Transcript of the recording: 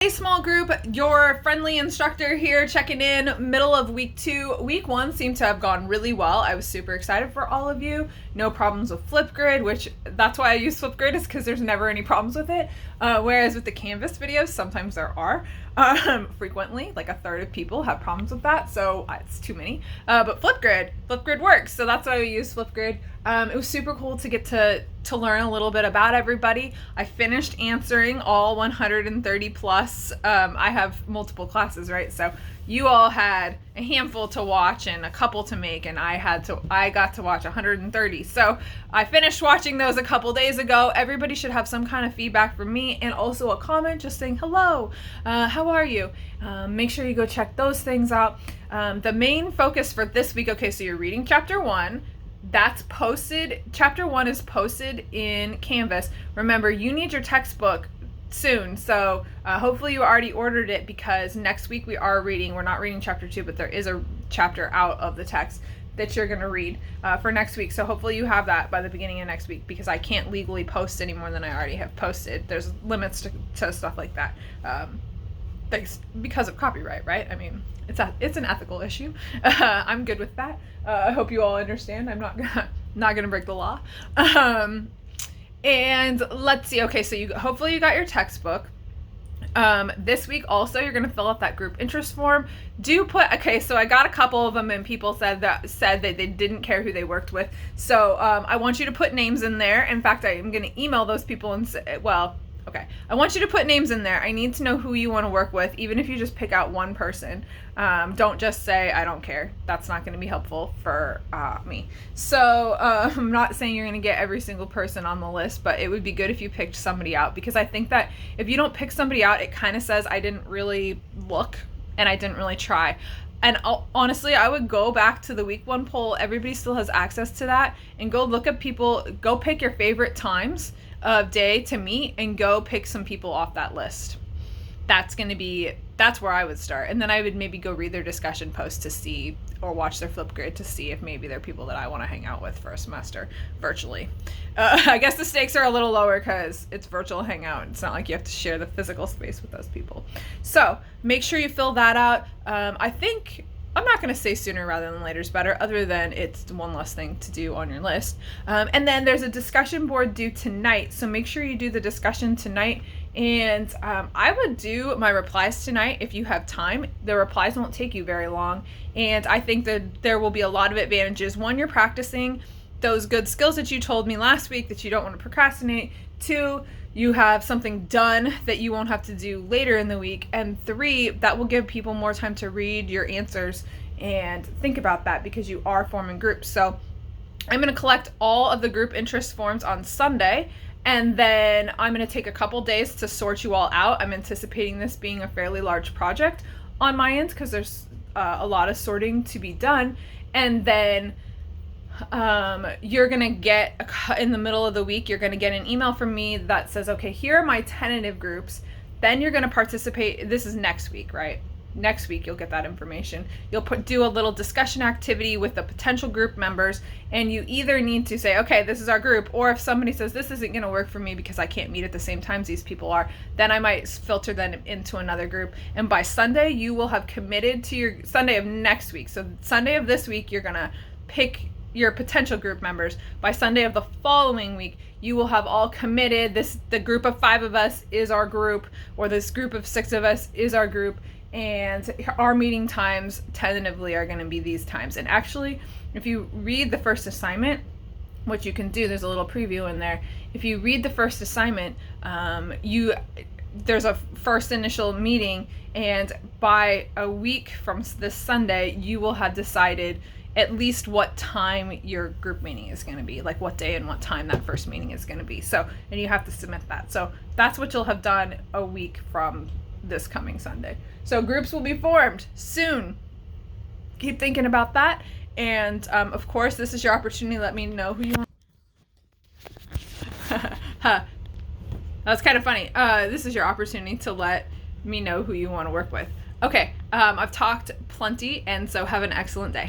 Hey small group, your friendly instructor here checking in, middle of week 2. Week 1 seemed to have gone really well. I was super excited for all of you. No problems with Flipgrid, which that's why I use Flipgrid, is because there's never any problems with it. Whereas with the Canvas videos, sometimes there are. Frequently, like a third of people have problems with that, so it's too many. But Flipgrid works, so that's why we use Flipgrid. It was super cool to get to learn a little bit about everybody. I finished answering all 130 plus. I have multiple classes, right? So you all had a handful to watch and a couple to make, and I got to watch 130. So I finished watching those a couple days ago. Everybody should have some kind of feedback from me and also a comment just saying hello, how are you? Make sure you go check those things out. The main focus for this week, okay, so you're reading chapter 1. That's posted. Chapter 1 is posted in Canvas. Remember, you need your textbook soon, so hopefully you already ordered it, because next week we're not reading chapter 2, but there is a chapter out of the text that you're going to read for next week. So hopefully you have that by the beginning of next week, because I can't legally post any more than I already have posted. There's limits to stuff like that. Because of copyright, right? I mean, it's an ethical issue. I'm good with that. I hope you all understand. I'm not gonna break the law. And let's see. Okay, so hopefully you got your textbook. This week also you're gonna fill out that group interest form. Okay, so I got a couple of them, and people said that they didn't care who they worked with. So I want you to put names in there. In fact, I am gonna email those people and say, okay, I want you to put names in there. I need to know who you want to work with, even if you just pick out one person. Don't just say, I don't care. That's not going to be helpful for me. So I'm not saying you're going to get every single person on the list, but it would be good if you picked somebody out, because I think that if you don't pick somebody out, it kind of says I didn't really look and I didn't really try. And honestly, I would go back to the week 1 poll. Everybody still has access to that, and go look at people, go pick your favorite times of day to meet, and go pick some people off that list. That's where I would start. And then I would maybe go read their discussion posts to see, or watch their Flipgrid to see if maybe they're people that I want to hang out with for a semester virtually. I guess the stakes are a little lower because it's virtual hangout. It's not like you have to share the physical space with those people. So make sure you fill that out. I think I'm not going to say sooner rather than later is better, other than it's one less thing to do on your list. And then there's a discussion board due tonight, so make sure you do the discussion tonight. And I would do my replies tonight if you have time. The replies won't take you very long, and I think that there will be a lot of advantages. 1, you're practicing those good skills that you told me last week that you don't want to procrastinate. 2, you have something done that you won't have to do later in the week. And 3, that will give people more time to read your answers and think about that, because you are forming groups. So I'm going to collect all of the group interest forms on Sunday, and then I'm going to take a couple days to sort you all out. I'm anticipating this being a fairly large project on my end, because there's a lot of sorting to be done. And then you're going to get, in the middle of the week, you're going to get an email from me that says, okay, here are my tentative groups. Then you're going to participate. This is next week, right? Next week you'll get that information. You'll do a little discussion activity with the potential group members, and you either need to say, okay, this is our group, or if somebody says this isn't going to work for me because I can't meet at the same times these people are, then I might filter them into another group. And by Sunday you will have committed to your Sunday of next week. So Sunday of this week you're going to pick your potential group members. By Sunday of the following week you will have all committed. The group of 5 of us is our group, or this group of 6 of us is our group, and our meeting times tentatively are going to be these times. And actually, if you read the first assignment, what you can do, there's a little preview in there. If you read the first assignment, there's a first initial meeting, and by a week from this Sunday you will have decided at least what time your group meeting is going to be, like what day and what time that first meeting is going to be. So, and you have to submit that. So that's what you'll have done a week from this coming Sunday. So groups will be formed soon. Keep thinking about that. And of course, this is your opportunity. Let me know who you want. That's kind of funny. This is your opportunity to let me know who you want to work with. Okay, I've talked plenty, and so have an excellent day.